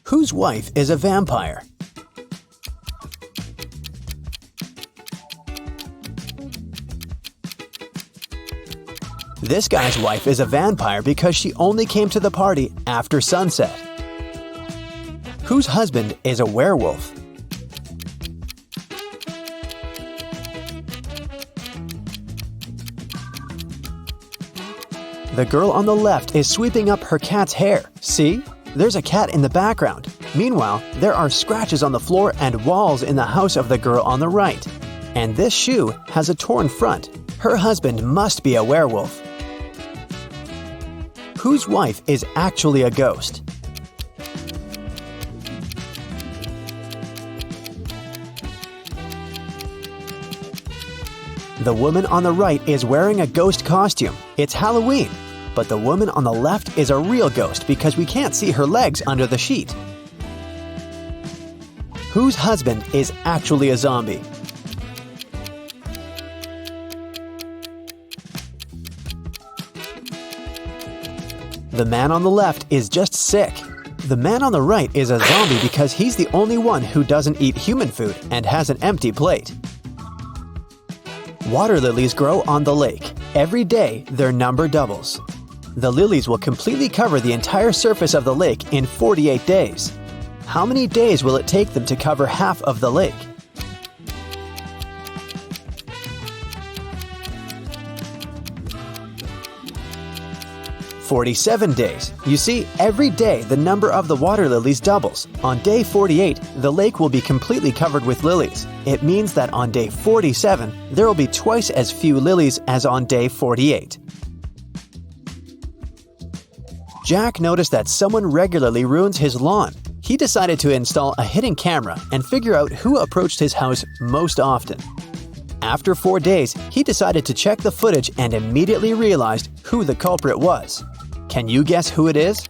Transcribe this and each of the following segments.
Whose wife is a vampire? This guy's wife is a vampire because she only came to the party after sunset. Whose husband is a werewolf? The girl on the left is sweeping up her cat's hair. See? There's a cat in the background. Meanwhile, there are scratches on the floor and walls in the house of the girl on the right. And this shoe has a torn front. Her husband must be a werewolf. Whose wife is actually a ghost? The woman on the right is wearing a ghost costume. It's Halloween. But the woman on the left is a real ghost because we can't see her legs under the sheet. Whose husband is actually a zombie? The man on the left is just sick. The man on the right is a zombie because he's the only one who doesn't eat human food and has an empty plate. Water lilies grow on the lake. Every day, their number doubles. The lilies will completely cover the entire surface of the lake in 48 days. How many days will it take them to cover half of the lake? "47 days. You see, every day the number of the water lilies doubles. On day 48, the lake will be completely covered with lilies. It means that on day 47, there will be twice as few lilies as on day 48. Jack noticed that someone regularly ruins his lawn. He decided to install a hidden camera and figure out who approached his house most often. After 4 days, he decided to check the footage and immediately realized who the culprit was. Can you guess who it is?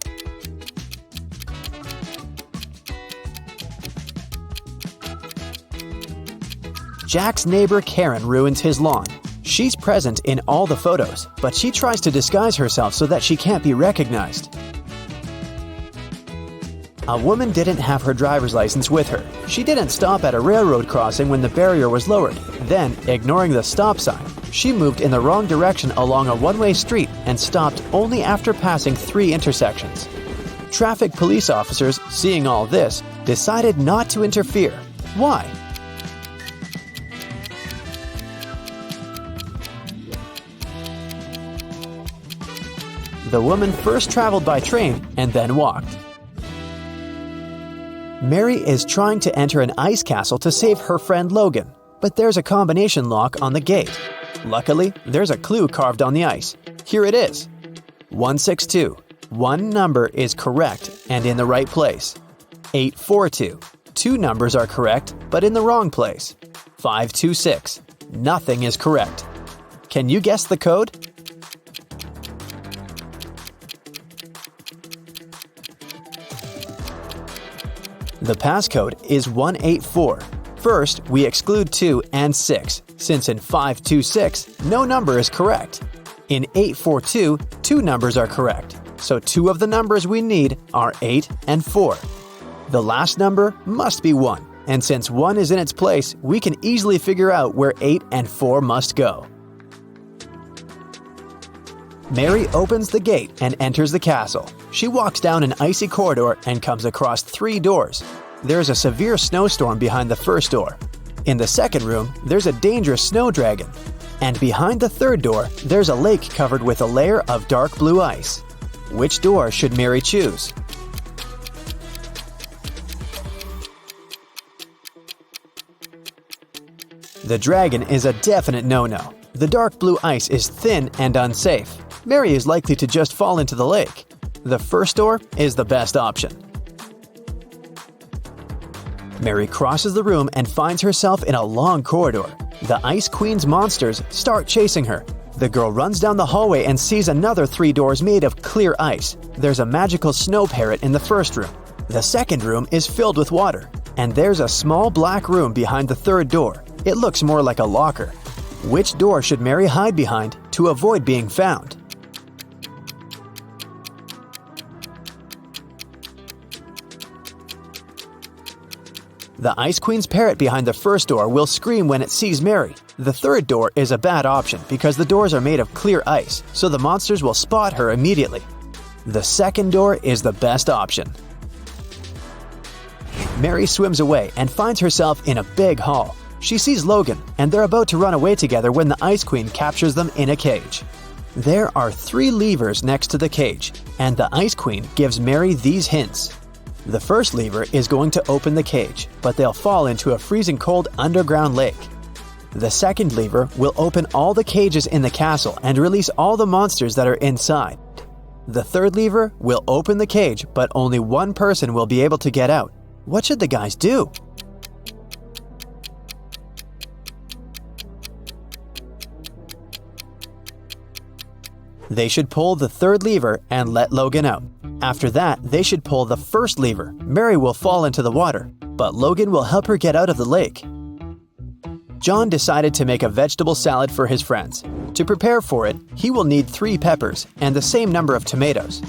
Jack's neighbor Karen ruins his lawn. She's present in all the photos, but she tries to disguise herself so that she can't be recognized. A woman didn't have her driver's license with her. She didn't stop at a railroad crossing when the barrier was lowered. Then, ignoring the stop sign, she moved in the wrong direction along a one-way street and stopped only after passing 3 intersections. Traffic police officers, seeing all this, decided not to interfere. Why? The woman first traveled by train and then walked. Mary is trying to enter an ice castle to save her friend Logan, but there's a combination lock on the gate. Luckily, there's a clue carved on the ice. Here it is. 162. One number is correct and in the right place. 842. 2 numbers are correct, but in the wrong place. 526. Nothing is correct. Can you guess the code? The passcode is 184. First, we exclude 2 and 6, since in 526, no number is correct. In 842, 2 numbers are correct, so 2 of the numbers we need are 8 and 4. The last number must be 1, and since 1 is in its place, we can easily figure out where 8 and 4 must go. Mary opens the gate and enters the castle. She walks down an icy corridor and comes across 3 doors. There's a severe snowstorm behind the first door. In the second room, there's a dangerous snow dragon. And behind the third door, there's a lake covered with a layer of dark blue ice. Which door should Mary choose? The dragon is a definite no-no. The dark blue ice is thin and unsafe. Mary is likely to just fall into the lake. The first door is the best option. Mary crosses the room and finds herself in a long corridor. The Ice Queen's monsters start chasing her. The girl runs down the hallway and sees another 3 doors made of clear ice. There's a magical snow parrot in the first room. The second room is filled with water. And there's a small black room behind the third door. It looks more like a locker. Which door should Mary hide behind to avoid being found? The Ice Queen's parrot behind the first door will scream when it sees Mary. The third door is a bad option because the doors are made of clear ice, so the monsters will spot her immediately. The second door is the best option. Mary swims away and finds herself in a big hall. She sees Logan, and they're about to run away together when the Ice Queen captures them in a cage. There are 3 levers next to the cage, and the Ice Queen gives Mary these hints. The first lever is going to open the cage, but they'll fall into a freezing cold underground lake. The second lever will open all the cages in the castle and release all the monsters that are inside. The third lever will open the cage, but only one person will be able to get out. What should the guys do? They should pull the third lever and let Logan out. After that, they should pull the first lever. Mary will fall into the water, but Logan will help her get out of the lake. John decided to make a vegetable salad for his friends. To prepare for it, he will need 3 peppers and the same number of tomatoes.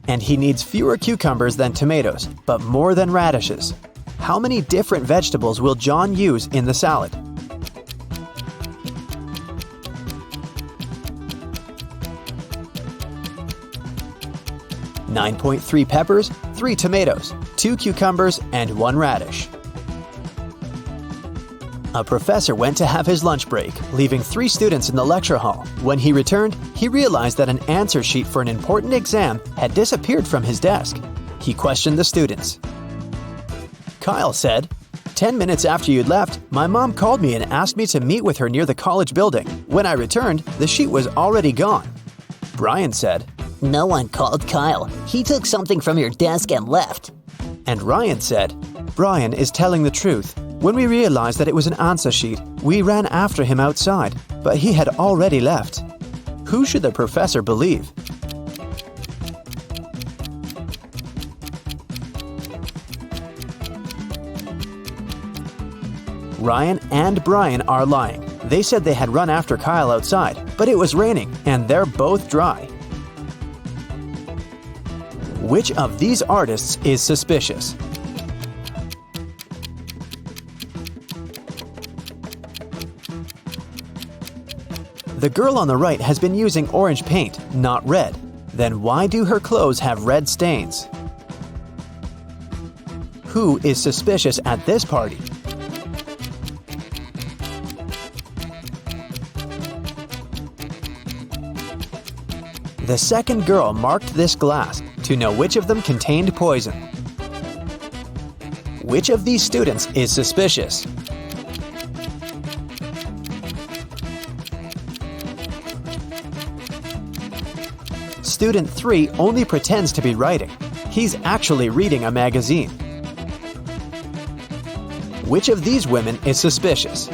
And he needs fewer cucumbers than tomatoes, but more than radishes. How many different vegetables will John use in the salad? .3 peppers, 3 tomatoes, 2 cucumbers, and 1 radish. A professor went to have his lunch break, leaving 3 students in the lecture hall. When he returned, he realized that an answer sheet for an important exam had disappeared from his desk. He questioned the students. Kyle said, "10 minutes after you'd left, my mom called me and asked me to meet with her near the college building. When I returned, the sheet was already gone." Brian said, "No one called Kyle. He took something from your desk and left." And Ryan said, "Brian is telling the truth. When we realized that it was an answer sheet, we ran after him outside, but he had already left." Who should the professor believe? Ryan and Brian are lying. They said they had run after Kyle outside, but it was raining, and they're both dry. Which of these artists is suspicious? The girl on the right has been using orange paint, not red. Then why do her clothes have red stains? Who is suspicious at this party? The second girl marked this glass to know which of them contained poison. Which of these students is suspicious? Student 3 only pretends to be writing. He's actually reading a magazine. Which of these women is suspicious?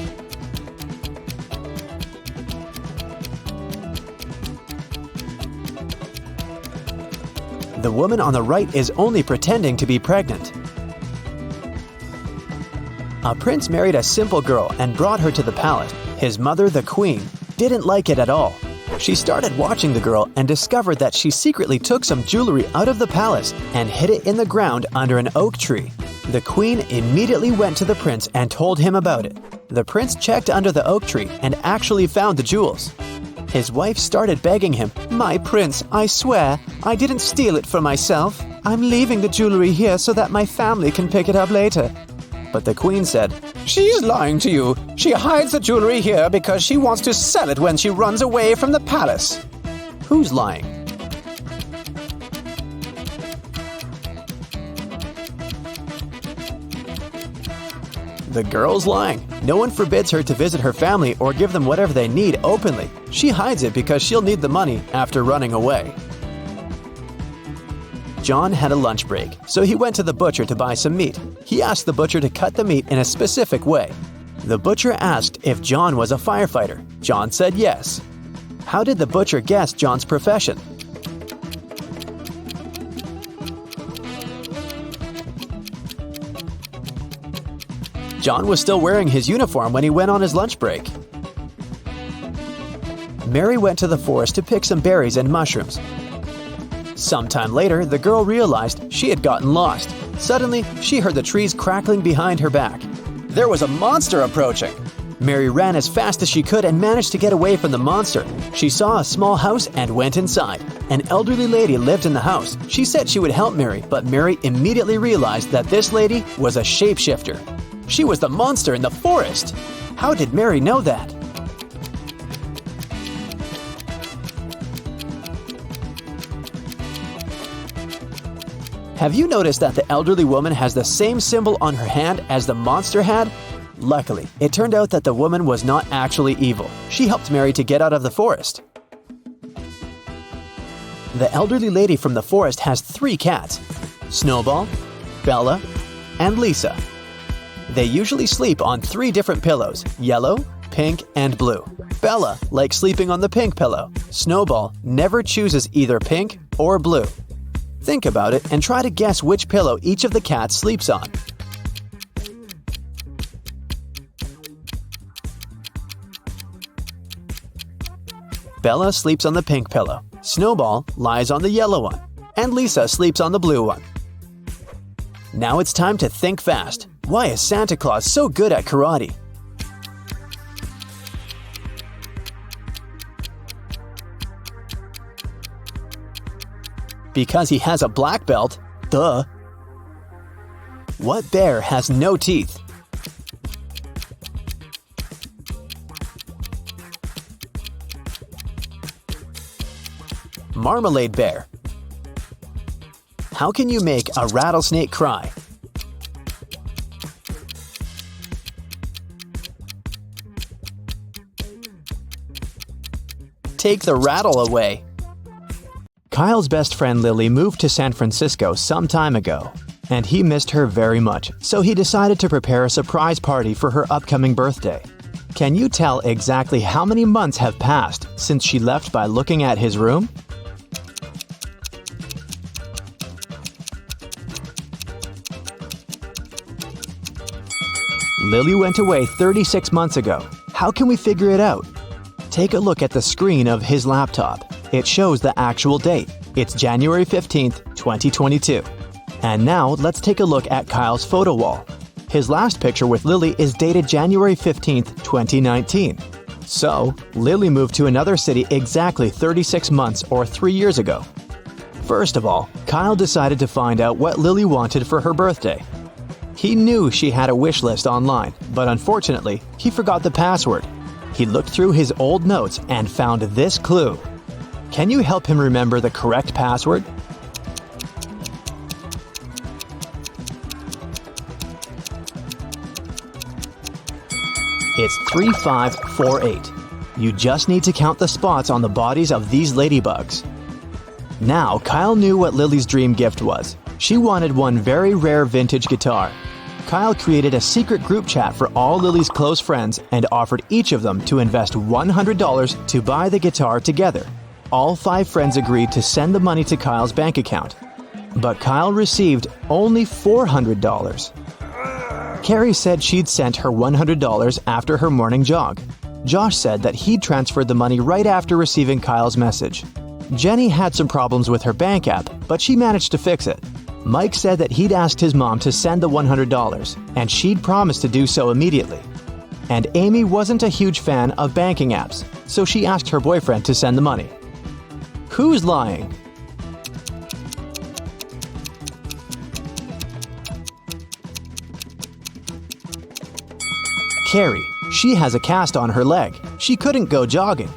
The woman on the right is only pretending to be pregnant. A prince married a simple girl and brought her to the palace. His mother, the queen, didn't like it at all. She started watching the girl and discovered that she secretly took some jewelry out of the palace and hid it in the ground under an oak tree. The queen immediately went to the prince and told him about it. The prince checked under the oak tree and actually found the jewels. His wife started begging him, "My prince, I swear, I didn't steal it for myself. I'm leaving the jewelry here so that my family can pick it up later." But the queen said, "She's lying to you. She hides the jewelry here because she wants to sell it when she runs away from the palace." Who's lying? The girl's lying. No one forbids her to visit her family or give them whatever they need openly. She hides it because she'll need the money after running away. John had a lunch break, so he went to the butcher to buy some meat. He asked the butcher to cut the meat in a specific way. The butcher asked if John was a firefighter. John said yes. How did the butcher guess John's profession? John was still wearing his uniform when he went on his lunch break. Mary went to the forest to pick some berries and mushrooms. Sometime later, the girl realized she had gotten lost. Suddenly, she heard the trees crackling behind her back. There was a monster approaching! Mary ran as fast as she could and managed to get away from the monster. She saw a small house and went inside. An elderly lady lived in the house. She said she would help Mary, but Mary immediately realized that this lady was a shapeshifter. She was the monster in the forest! How did Mary know that? Have you noticed that the elderly woman has the same symbol on her hand as the monster had? Luckily, it turned out that the woman was not actually evil. She helped Mary to get out of the forest. The elderly lady from the forest has 3 cats: Snowball, Bella, and Lisa. They usually sleep on 3 different pillows: yellow, pink, and blue. Bella likes sleeping on the pink pillow. Snowball never chooses either pink or blue. Think about it and try to guess which pillow each of the cats sleeps on. Bella sleeps on the pink pillow, Snowball lies on the yellow one, and Lisa sleeps on the blue one. Now it's time to think fast. Why is Santa Claus so good at karate? Because he has a black belt. Duh. What bear has no teeth? Marmalade bear. How can you make a rattlesnake cry? Take the rattle away. Kyle's best friend Lily moved to San Francisco some time ago, and he missed her very much, so he decided to prepare a surprise party for her upcoming birthday. Can you tell exactly how many months have passed since she left by looking at his room? Lily went away 36 months ago. How can we figure it out? Take a look at the screen of his laptop. It shows the actual date. It's January 15th, 2022. And now let's take a look at Kyle's photo wall. His last picture with Lily is dated January 15th, 2019. So, Lily moved to another city exactly 36 months or 3 years ago. First of all, Kyle decided to find out what Lily wanted for her birthday. He knew she had a wish list online, but unfortunately, he forgot the password. He looked through his old notes and found this clue. Can you help him remember the correct password? It's 3548. You just need to count the spots on the bodies of these ladybugs. Now, Kyle knew what Lily's dream gift was. She wanted one very rare vintage guitar. Kyle created a secret group chat for all Lily's close friends and offered each of them to invest $100 to buy the guitar together. All 5 friends agreed to send the money to Kyle's bank account. But Kyle received only $400. Carrie said she'd sent her $100 after her morning jog. Josh said that he'd transferred the money right after receiving Kyle's message. Jenny had some problems with her bank app, but she managed to fix it. Mike said that he'd asked his mom to send the $100, and she'd promised to do so immediately. And Amy wasn't a huge fan of banking apps, so she asked her boyfriend to send the money. Who's lying? Carrie. She has a cast on her leg. She couldn't go jogging.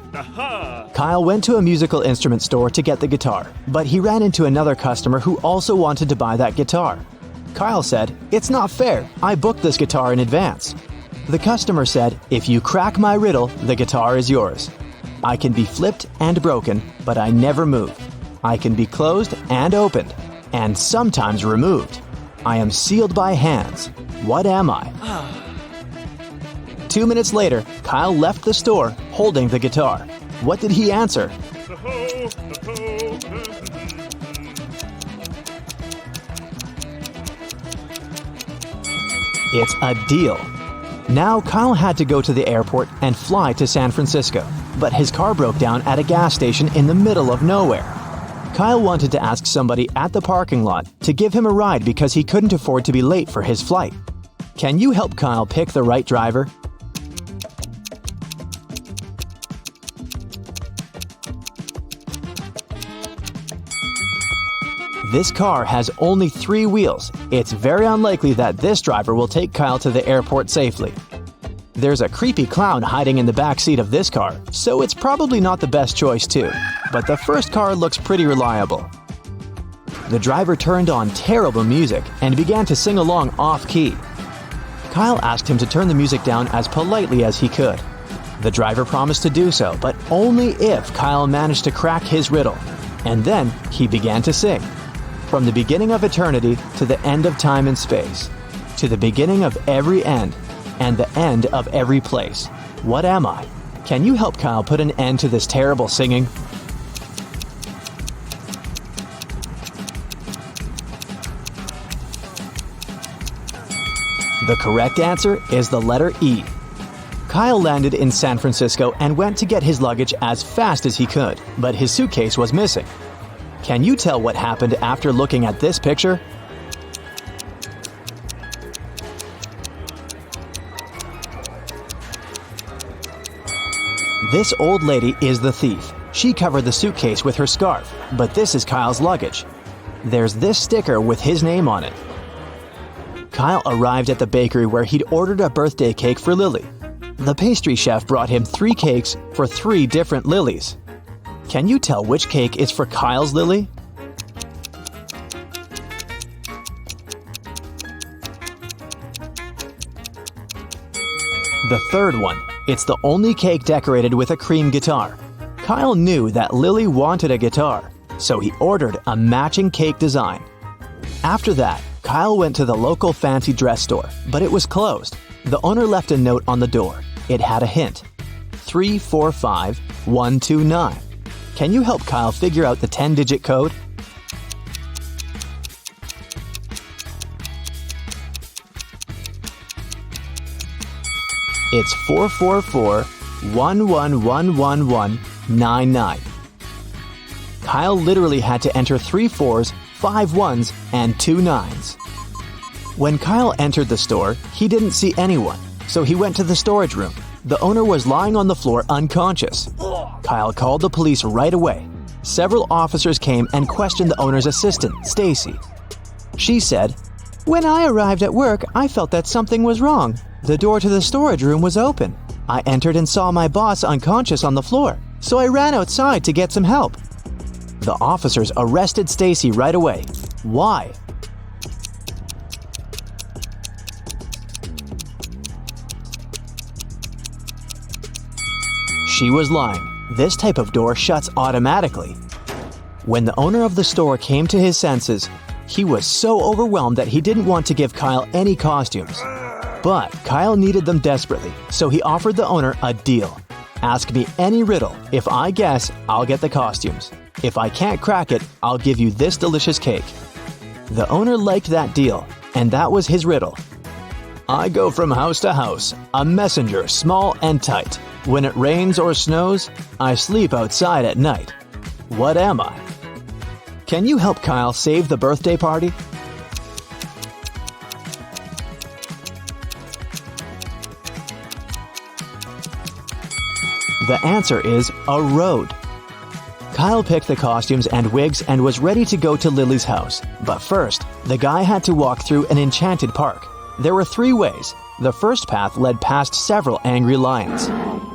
Kyle went to a musical instrument store to get the guitar, but he ran into another customer who also wanted to buy that guitar. Kyle said, "It's not fair. I booked this guitar in advance." The customer said, "If you crack my riddle, the guitar is yours. I can be flipped and broken, but I never move. I can be closed and opened, and sometimes removed. I am sealed by hands. What am I?" 2 minutes later, Kyle left the store holding the guitar. What did he answer? It's a deal. Now Kyle had to go to the airport and fly to San Francisco, but his car broke down at a gas station in the middle of nowhere. Kyle wanted to ask somebody at the parking lot to give him a ride because he couldn't afford to be late for his flight. Can you help Kyle pick the right driver? This car has only 3 wheels. It's very unlikely that this driver will take Kyle to the airport safely. There's a creepy clown hiding in the back seat of this car, so it's probably not the best choice too. But the first car looks pretty reliable. The driver turned on terrible music and began to sing along off-key. Kyle asked him to turn the music down as politely as he could. The driver promised to do so, but only if Kyle managed to crack his riddle. And then he began to sing. From the beginning of eternity to the end of time and space, to the beginning of every end, and the end of every place. What am I? Can you help Kyle put an end to this terrible singing? The correct answer is the letter E. Kyle landed in San Francisco and went to get his luggage as fast as he could, but his suitcase was missing. Can you tell what happened after looking at this picture? This old lady is the thief. She covered the suitcase with her scarf, but this is Kyle's luggage. There's this sticker with his name on it. Kyle arrived at the bakery where he'd ordered a birthday cake for Lily. The pastry chef brought him 3 cakes for 3 different lilies. Can you tell which cake is for Kyle's lily? The third one. It's the only cake decorated with a cream guitar. Kyle knew that Lily wanted a guitar, so he ordered a matching cake design. After that, Kyle went to the local fancy dress store, but it was closed. The owner left a note on the door. It had a hint. 345129. Can you help Kyle figure out the 10-digit code? It's 444-111199. Kyle literally had to enter 3 4s, 5 1s, and 2 9s. When Kyle entered the store, he didn't see anyone, so he went to the storage room. The owner was lying on the floor unconscious. Kyle called the police right away. Several officers came and questioned the owner's assistant, Stacy. She said, "When I arrived at work, I felt that something was wrong. The door to the storage room was open. I entered and saw my boss unconscious on the floor, so I ran outside to get some help." The officers arrested Stacy right away. Why? She was lying. This type of door shuts automatically. When the owner of the store came to his senses, he was so overwhelmed that he didn't want to give Kyle any costumes. But Kyle needed them desperately, so he offered the owner a deal. Ask me any riddle. If I guess, I'll get the costumes. If I can't crack it, I'll give you this delicious cake. The owner liked that deal, and that was his riddle. I go from house to house, a messenger small and tight. When it rains or snows, I sleep outside at night. What am I? Can you help Kyle save the birthday party? The answer is a road. Kyle picked the costumes and wigs and was ready to go to Lily's house. But first, the guy had to walk through an enchanted park. There were 3 ways. The first path led past several angry lions.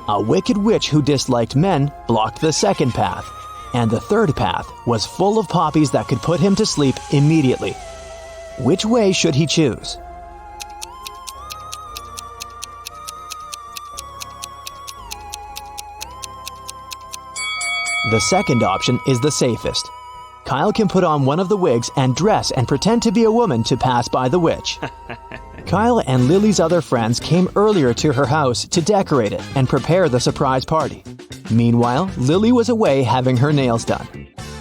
A wicked witch who disliked men blocked the second path. And the third path was full of poppies that could put him to sleep immediately. Which way should he choose? The second option is the safest. Kyle can put on one of the wigs and dress and pretend to be a woman to pass by the witch. Kyle and Lily's other friends came earlier to her house to decorate it and prepare the surprise party. Meanwhile, Lily was away having her nails done.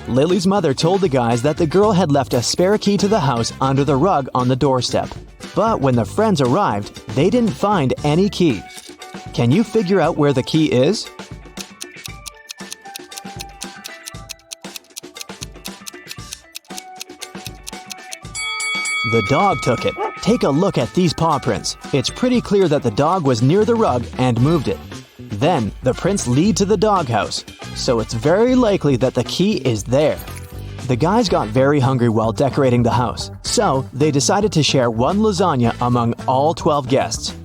Lily's mother told the guys that the girl had left a spare key to the house under the rug on the doorstep. But when the friends arrived, they didn't find any key. Can you figure out where the key is? The dog took it. Take a look at these paw prints. It's pretty clear that the dog was near the rug and moved it. Then, the prints lead to the doghouse, so it's very likely that the key is there. The guys got very hungry while decorating the house, so they decided to share one lasagna among all 12 guests.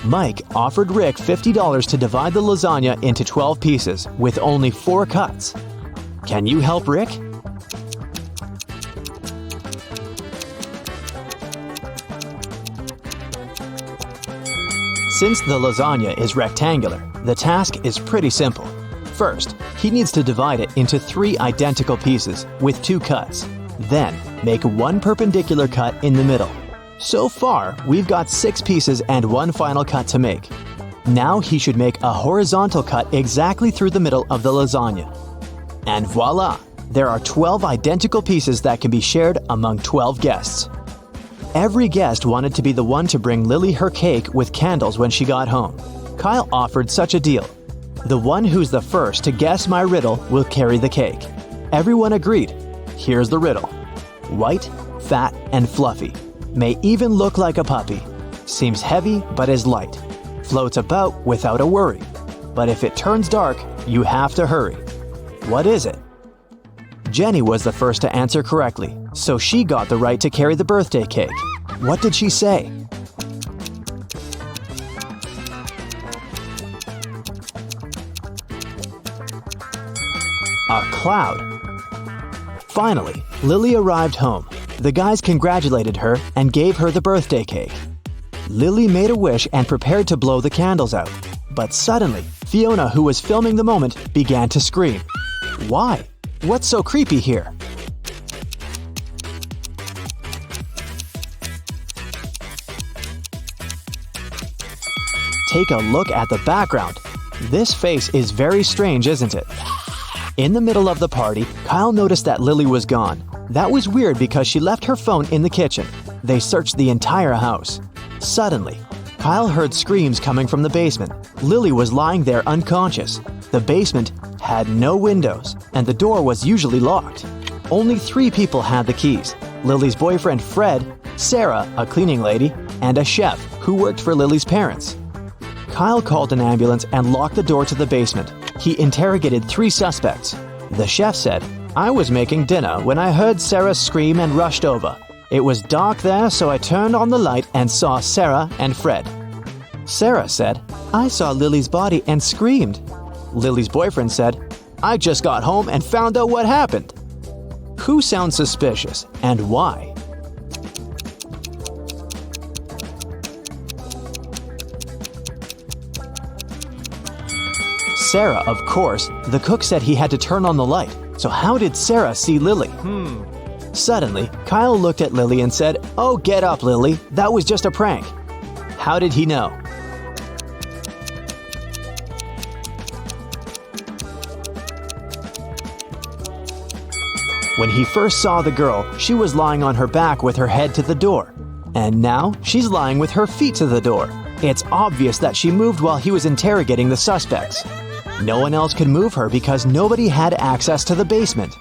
Mike offered Rick $50 to divide the lasagna into 12 pieces with only 4 cuts. Can you help Rick? Since the lasagna is rectangular, the task is pretty simple. First, he needs to divide it into 3 identical pieces with 2 cuts. Then, make 1 perpendicular cut in the middle. So far, we've got 6 pieces and 1 final cut to make. Now he should make a horizontal cut exactly through the middle of the lasagna. And voila! There are 12 identical pieces that can be shared among 12 guests. Every guest wanted to be the one to bring Lily her cake with candles when she got home. Kyle offered such a deal. The one who's the first to guess my riddle will carry the cake. Everyone agreed. Here's the riddle. White, fat, and fluffy. May even look like a puppy. Seems heavy but is light. Floats about without a worry. But if it turns dark, you have to hurry. What is it? Jenny was the first to answer correctly, so she got the right to carry the birthday cake. What did she say? A cloud. Finally, Lily arrived home. The guys congratulated her and gave her the birthday cake. Lily made a wish and prepared to blow the candles out. But suddenly, Fiona, who was filming the moment, began to scream. Why? What's so creepy here? Take a look at the background. This face is very strange, isn't it? In the middle of the party, Kyle noticed that Lily was gone. That was weird because she left her phone in the kitchen. They searched the entire house. Suddenly, Kyle heard screams coming from the basement. Lily was lying there unconscious. The basement had no windows, and the door was usually locked. Only 3 people had the keys. Lily's boyfriend Fred, Sarah, a cleaning lady, and a chef who worked for Lily's parents. Kyle called an ambulance and locked the door to the basement. He interrogated 3 suspects. The chef said, I was making dinner when I heard Sarah scream and rushed over. It was dark there, so I turned on the light and saw Sarah and Fred. Sarah said, I saw Lily's body and screamed. Lily's boyfriend said, I just got home and found out what happened. Who sounds suspicious and why? Sarah, of course. The cook said he had to turn on the light. So how did Sarah see Lily? Suddenly, Kyle looked at Lily and said, Oh, get up, Lily. That was just a prank. How did he know? When he first saw the girl, she was lying on her back with her head to the door. And now, she's lying with her feet to the door. It's obvious that she moved while he was interrogating the suspects. No one else could move her because nobody had access to the basement.